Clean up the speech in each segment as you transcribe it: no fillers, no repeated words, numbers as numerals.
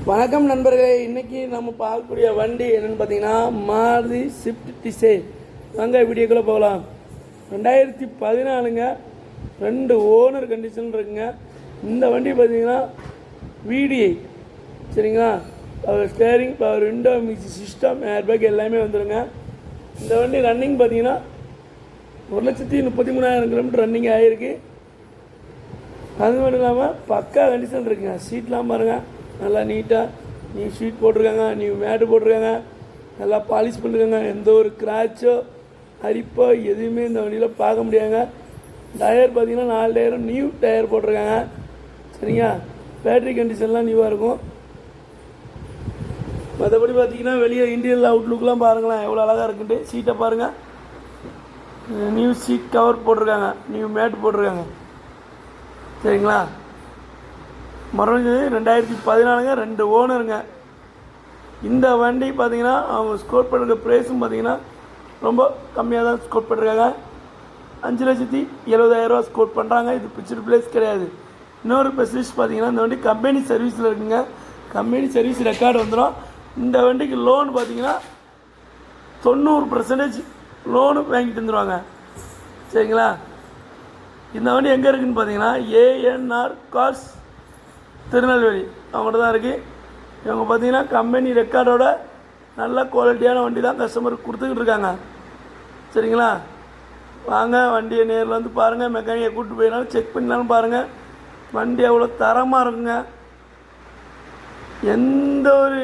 வணக்கம் நண்பர்களே, இன்றைக்கி நம்ம பார்க்கக்கூடிய வண்டி என்னென்னு பார்த்தீங்கன்னா மாருதி ஸ்விஃப்ட் டிசைர். வாங்க வீடியோக்குள்ளே போகலாம். 2014ங்க, 2 ஓனர் கண்டிஷன் இருக்குங்க. இந்த வண்டி பார்த்தீங்கன்னா VDI சரிங்களா. Power steering, power window, mixie system, airbag எல்லாமே வந்துடுங்க. இந்த வண்டி ரன்னிங் பார்த்தீங்கன்னா 1,33,000 கிலோமீட்டர் ரன்னிங் ஆகிருக்கு. அது மட்டும் இல்லாமல் பக்கா கண்டிஷன் இருக்குங்க. சீட்லாம் பாருங்கள், நல்லா நீட்டாக நியூ ஷீட் போட்டிருக்காங்க, நியூ மேட்டு போட்டிருக்காங்க, நல்லா பாலிஷ் பண்ணிருக்காங்க. எந்த ஒரு கிராச்சோ அரிப்போ எதுவுமே இந்த வண்டியில் பார்க்க முடியாங்க. டயர் பார்த்திங்கன்னா 4 டயரும் நியூ டயர் போட்டிருக்காங்க சரிங்க. பேட்ரி கண்டிஷன்லாம் நியூவாக இருக்கும். மற்றபடி பார்த்திங்கன்னா வெளியே இன்டீரியல் அவுட்லுக்லாம் பாருங்களேன் எவ்வளோ அழகாக இருக்குன்ட்டு. சீட்டை பாருங்கள், நியூ சீட் கவர் போட்டிருக்காங்க, நியூ மேட் போட்டிருக்காங்க சரிங்களா. மறுபடியும் 2014ங்க, 2 ஓனருங்க. இந்த வண்டி பார்த்தீங்கன்னா அவங்க ஸ்கோர் பண்ணுற ப்ரைஸும் பார்த்தீங்கன்னா ரொம்ப கம்மியாக தான் ஸ்கோர் பண்ணிருக்காங்க. 5,70,000 ஸ்கோர் பண்ணுறாங்க. இது பிக்சர் ப்ரைஸ் கிடையாது. இன்னொரு ஸ்பெஷலிஸ்ட் பார்த்தீங்கன்னா இந்த வண்டி கம்பெனி சர்வீஸில் இருக்குங்க. கம்பெனி சர்வீஸ் ரெக்கார்டு வந்துடும். இந்த வண்டிக்கு லோன் பார்த்தீங்கன்னா 90% லோனு வாங்கி தந்துடுவாங்க சரிங்களா. இந்த வண்டி எங்கே இருக்குதுன்னு பார்த்தீங்கன்னா ANR கார்ஸ் திருநெல்வேலி அவங்கள்ட்ட தான் இருக்குது. இவங்க பார்த்தீங்கன்னா கம்பெனி ரெக்கார்டோட நல்ல குவாலிட்டியான வண்டி தான் கஸ்டமருக்கு கொடுத்துக்கிட்டு இருக்காங்க சரிங்களா. வாங்க வண்டியை நேரில் வந்து பாருங்கள், மெக்கானிக்கை கூப்பிட்டு போயினாலும் செக் பண்ணினாலும் பாருங்கள். வண்டி அவ்வளோ தரமாக இருக்குங்க. எந்த ஒரு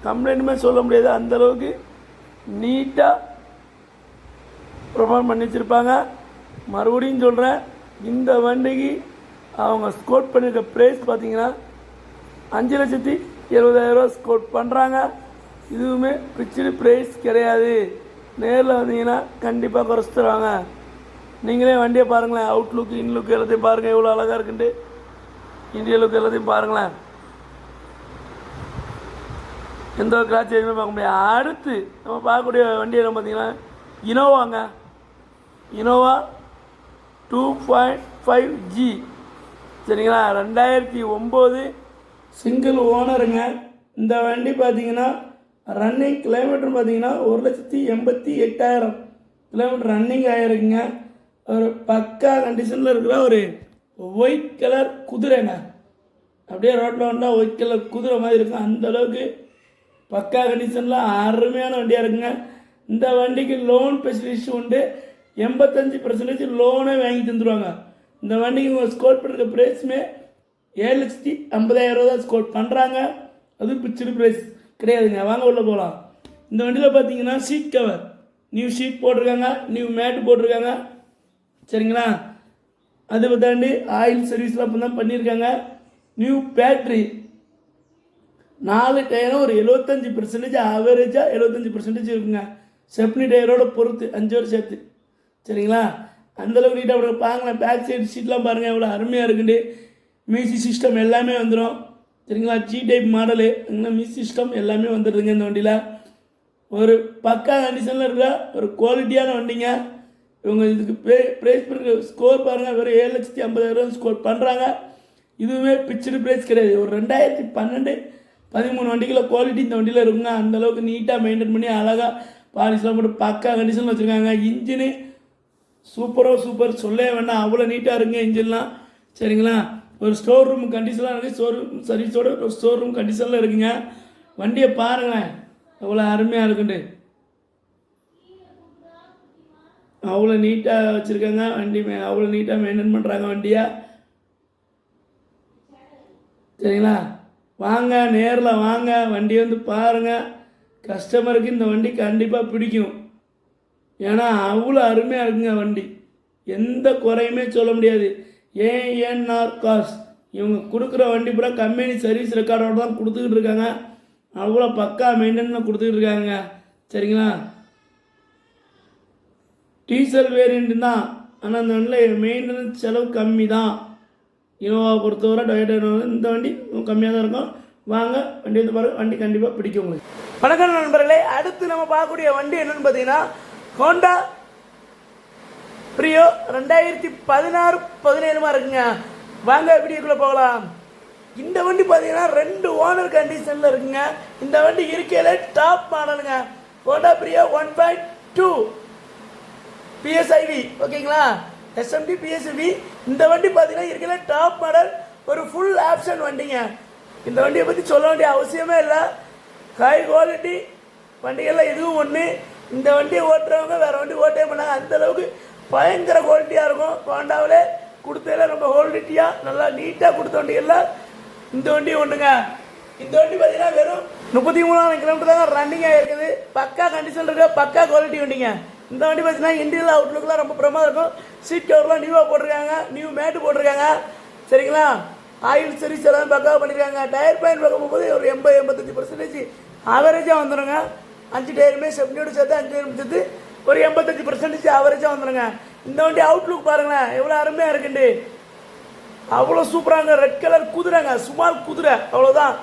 கம்ப்ளைண்ட்டுமே சொல்ல முடியாது, அந்தளவுக்கு நீட்டாக ப்ரொஃபார்ம் பண்ணி வச்சுருப்பாங்க. மறுபடியும் சொல்கிறேன், இந்த வண்டிக்கு அவங்க ஸ்கோர் பண்ணியிருக்க ப்ரைஸ் பார்த்தீங்கன்னா 5,70,000 ஸ்கோர் பண்ணுறாங்க. இதுவுமே பிக்சடு ப்ரைஸ் கிடையாது. நேரில் வந்தீங்கன்னா கண்டிப்பாக குறைச்சி தருவாங்க. நீங்களே வண்டியை பாருங்களேன், அவுட்லுக் இன்லுக் எல்லாத்தையும் பாருங்கள் எவ்வளோ அழகாக இருக்குன்ட்டு. இந்திய லுக் எல்லாத்தையும் பாருங்களேன், எந்த ஒரு கிராட்சி எதுவுமே பார்க்க முடியாது. அடுத்து நம்ம பார்க்கக்கூடிய வண்டி என்ன பார்த்தீங்கன்னா இனோவாங்க. இனோவா 2.5G சரிங்களா. 2009 சிங்கிள் ஓனருங்க. இந்த வண்டி பார்த்தீங்கன்னா ரன்னிங் கிலோமீட்டர் பார்த்தீங்கன்னா 1,88,000 கிலோமீட்டர் ரன்னிங் ஆகிருக்குங்க. ஒரு பக்கா கண்டிஷனில் இருக்கிற ஒரு ஒயிட் கலர் குதிரைங்க. அப்படியே ரோட்டில் வந்தால் ஒயிட் கலர் குதிரை மாதிரி இருக்கும். அந்தளவுக்கு பக்கா கண்டிஷனில் அருமையான வண்டியாக இருக்குங்க. இந்த வண்டிக்கு லோன் ஃபெசிலிட்டி உண்டு. 85% லோனே வாங்கி தந்துடுவாங்க. இந்த வண்டிக்கு உங்கள் ஸ்கோர் பண்ணுற ப்ரைஸுமே 7,50,000 தான் ஸ்கோர் பண்ணுறாங்க. அதுவும் பிக்சடு ப்ரைஸ் கிடையாதுங்க. வாங்க உள்ளே போகலாம். இந்த வண்டியில் பார்த்தீங்கன்னா சீட் கவர் நியூ ஷீட் போட்டிருக்காங்க, நியூ மேட்டு போட்டிருக்காங்க சரிங்களா. அதை தாண்டி ஆயில் சர்வீஸ்லாம் இப்போ தான் பண்ணியிருக்காங்க. நியூ பேட்ரி, 4 டயரும் ஒரு 75% ஆவரேஜாக 75% இருக்குங்க. செப்னி டயரோட பொறுத்து 5 வருஷம் சேர்த்து சரிங்களா. அந்தளவுக்கு நீட்டாக பாருங்களேன். பேக் சைடு சீட்லாம் பாருங்கள் எவ்வளோ அருமையாக இருக்குண்டு. மியூசிக் சிஸ்டம் எல்லாமே வந்துடும் சரிங்களா. G type model, music system எல்லாமே வந்துடுதுங்க இந்த வண்டியில். ஒரு பக்கா கண்டிஷனில் இருக்கிற ஒரு குவாலிட்டியான வண்டிங்க. இவங்க இதுக்கு ப்ரைஸ் பண்ணுற ஸ்கோர் பாருங்கள், வெறும் 7,50,000 ஸ்கோர் பண்ணுறாங்க. இதுவுமே பிக்சடு ப்ரைஸ் கிடையாது. ஒரு 2012-13 வண்டிக்குள்ள குவாலிட்டி இந்த வண்டியில் இருக்குங்க. அந்தளவுக்கு நீட்டாக மெயின்டைன் பண்ணி அழகாக பாலிஷ்லாம் போட்டு பக்கா கண்டிஷனில் வச்சுருக்காங்க. இன்ஜினு சூப்பர் சொல்லவே வேண்டாம், அவ்வளோ நீட்டாக இருக்குங்க இன்ஜின்லாம் சரிங்களா. ஒரு ஸ்டோர் ரூம் கண்டிஷனாக இருக்குது. ஸ்டோர் ரூம் சர்வீஸோட ஒரு ஸ்டோர் ரூம் கண்டிஷனில் இருக்குங்க. வண்டியை பாருங்களேன் எவ்வளோ அருமையாக இருக்குண்டு. அவ்வளோ நீட்டாக வச்சுருக்காங்க வண்டி. அவ்வளோ நீட்டாக மெயின்டைன் பண்ணுறாங்க வண்டியை சரிங்களா. வாங்க நேரில் வாங்க, வண்டியை வந்து பாருங்கள். கஸ்டமருக்கு இந்த வண்டி கண்டிப்பாக பிடிக்கும். ஏன்னா அவ்வளோ அருமையாக இருக்குங்க வண்டி. எந்த குறையுமே சொல்ல முடியாது. ANR கார்ஸ் இவங்க கொடுக்குற வண்டி பூரா கம்பெனி சர்வீஸ் ரெக்கார்டோடு தான் கொடுத்துக்கிட்டு இருக்காங்க. அவ்வளோ பக்கா மெயின்டெனன்ஸ் கொடுத்துக்கிட்டு இருக்காங்க சரிங்களா. டீசல் வேரியண்ட்டு தான், ஆனால் அந்த வண்டியில் மெயின்டெனன்ஸ் செலவு கம்மி தான். இனோவாவை பொறுத்தவரை டொயோட்டா இந்த வண்டி கம்மியாக தான் இருக்கும். வாங்க வண்டி வந்து பாருங்கள், வண்டி கண்டிப்பாக பிடிக்கும் உங்களுக்கு. வணக்கம் நண்பர்களே, அடுத்து நம்ம பார்க்கக்கூடிய வண்டி என்னென்னு பார்த்தீங்கன்னா ஹோண்டா பிரியோ 2016-17 இருக்குங்க. வாங்க வீடியோக்குள்ளே போகலாம். இந்த வண்டி பார்த்தீங்கன்னா 2 ஓனர் கண்டிஷனில் இருக்குங்க. இந்த வண்டி இருக்கையில் டாப் மாடலுங்க. ஹோண்டா பிரியோ 1.2 பிஎஸ்ஐவி ஓகேங்களா, எஸ்எம்டி பிஎஸ்ஐவி. இந்த வண்டி பார்த்தீங்கன்னா இருக்கையில் டாப் மாடல், ஒரு ஃபுல் ஆப்ஷன் வண்டிங்க. இந்த வண்டியை பற்றி சொல்ல வேண்டிய அவசியமே இல்லை. ஹை குவாலிட்டி வண்டிகள்லாம் இதுவும் ஒன்று. இந்த வண்டியை ஓட்டுறவங்க வேறு வண்டி ஓட்டவே பண்ணாங்க, அந்தளவுக்கு பயங்கர குவாலிட்டியாக இருக்கும். ஹோண்டாவில் கொடுத்ததில் ரொம்ப குவாலிட்டியாக நல்லா நீட்டாக கொடுத்த வண்டிகள்லாம் இந்த வண்டி ஒன்றுங்க. இந்த வண்டி பார்த்தீங்கன்னா வெறும் 33,000 கிலோமீட்டர் தாங்க ரன்னிங்காக இருக்குது. பக்கா கண்டிஷன் இருக்க பக்கா குவாலிட்டி வண்டிங்க. இந்த வண்டி பார்த்தீங்கன்னா இன்டீரியல் அவுட்லுக்லாம் ரொம்ப பிரமாதம் இருக்கும். சீட் கவர்லாம் நியூவாக போட்டிருக்காங்க, நியூ மேட்டு போட்டிருக்காங்க சரிங்களா. ஆயில் சர்வீஸ் எல்லாம் பக்காவாக பண்ணியிருக்காங்க. டயர் பாயிண்ட் பார்க்கும் போது ஒரு 80-85% ஆவரேஜாக வந்துடுங்க. 5 டயருமே செப்டியோடு சேர்த்து 5 டயரும் சேர்த்து ஒரு 85% ஆவரேஜாக வந்துடுங்க. இந்த வண்டி அவுட்லுக் பாருங்களேன் எவ்வளோ அருமையாக இருக்குண்டு, அவ்வளோ சூப்பராங்க. ரெட் கலர் குதிரைங்க, சுமார் குதிரை அவ்வளோதான்.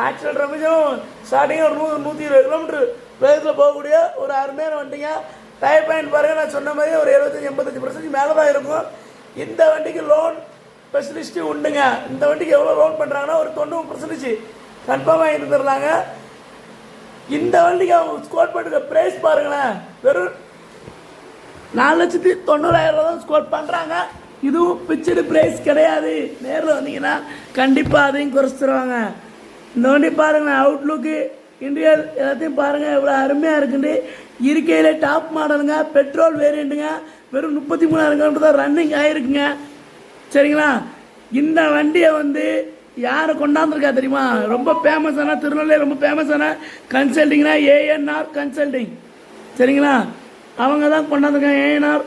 ஆக்சிடென்ட் ரமேஷும் ஸ்டார்டிங்காக ஒரு 100-120 கிலோமீட்டர் வேகத்தில் போகக்கூடிய ஒரு அருமையான வண்டிங்க. டயர் பாயிண்ட் பாருங்கள், நான் சொன்ன மாதிரி ஒரு 75-85% மேலே தான் இருக்கும். இந்த வண்டிக்கு லோன் ஸ்பெஷலிஸ்ட்டு உண்டுங்க. இந்த வண்டிக்கு எவ்வளோ லோன் பண்ணுறாங்கன்னா ஒரு 90% கன்ஃபார்மாக இருந்துடுறாங்க. இந்த வண்டிக்கு அவங்க ஸ்கோர் பண்ணுற ப்ரைஸ் பாருங்களேன், வெறும் 4,90,000 தான் ஸ்கோர் பண்ணுறாங்க. இதுவும் பிச்சடு ப்ரைஸ் கிடையாது. நேரில் வந்தீங்கன்னா கண்டிப்பாக அதையும் குறைச்சிருவாங்க. இந்த வண்டி பாருங்களேன், அவுட்லுக்கு இன்டீரியர் எல்லாத்தையும் பாருங்கள் எவ்வளோ அருமையாக இருக்குண்டு. இருக்கையில் டாப் மாடலுங்க, பெட்ரோல் வேரியண்ட்டுங்க. வெறும் 33,000 கிலோமீட்டர் தான் ரன்னிங் ஆகிருக்குங்க சரிங்களா. இந்த வண்டியை வந்து யாரை கொண்டாந்துருக்கா தெரியுமா? ரொம்ப ஃபேமஸான, திருநெல்வேலி ரொம்ப ஃபேமஸான கன்சல்டிங்னா ஏஎன்ஆர் கன்சல்டிங் சரிங்களா. அவங்க தான் கொண்டாந்துருக்காங்க. ஏஎன்ஆர்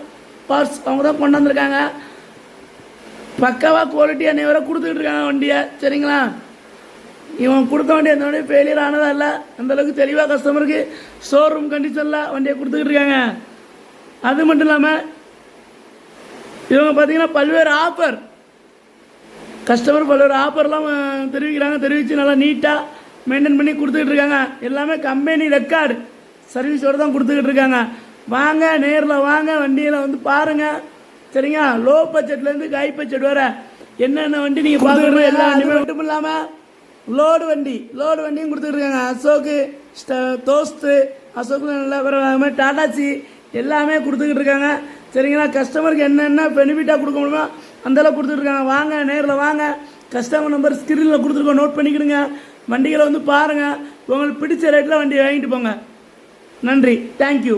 பார்ட்ஸ் அவங்க தான் கொண்டாந்துருக்காங்க. பக்காவாக குவாலிட்டியாக அன்றைய கொடுத்துக்கிட்டு இருக்காங்க வண்டியை சரிங்களா. இவன் கொடுத்த வண்டி அந்த வண்டி ஃபெயிலியர் ஆனதா இல்லை, அந்தளவுக்கு தெளிவாக கஸ்டமருக்கு ஷோரூம் கண்டிஷனில் வண்டியை கொடுத்துக்கிட்டு இருக்காங்க. அது மட்டும் இல்லாமல் இவங்க பார்த்தீங்கன்னா பல்வேறு ஆஃபர், கஸ்டமர் பல்வேறு ஆஃபர்லாம் தெரிவித்து நல்லா நீட்டாக மெயின்டைன் பண்ணி கொடுத்துக்கிட்டு இருக்காங்க. எல்லாமே கம்பெனி ரெக்கார்டு சர்வீஸோடு தான் கொடுத்துக்கிட்டு இருக்காங்க. வாங்க நேரில் வாங்க, வண்டியில் வந்து பாருங்கள் சரிங்க. லோ பட்ஜெட்லேருந்து ஹை பட்ஜெட் வர என்னென்ன வண்டி நீங்கள் பார்க்கணும் எல்லா வண்டியுமே மட்டும் இல்லாமல் லோடு வண்டியும் கொடுத்துக்கிட்டு இருக்காங்க. அசோக்கு தோஸ்து, அசோக்கு நல்லா டாடாச்சி எல்லாமே கொடுத்துக்கிட்டு இருக்காங்க சரிங்களா. கஸ்டமருக்கு என்னென்ன பெனிஃபிட்டாக கொடுக்க முடியுமோ அந்தளவுக்கு கொடுத்துட்ருக்காங்க. வாங்க நேரில் வாங்க, கஸ்டமர் நம்பர் ஸ்க்ரீனில் கொடுத்துருக்கோம், நோட் பண்ணிக்கிடுங்க. வண்டிகளை வந்து பாருங்கள், உங்களுக்கு பிடிச்ச ரேட்டில் வண்டியை வாங்கிட்டு போங்க. நன்றி, தேங்க்யூ.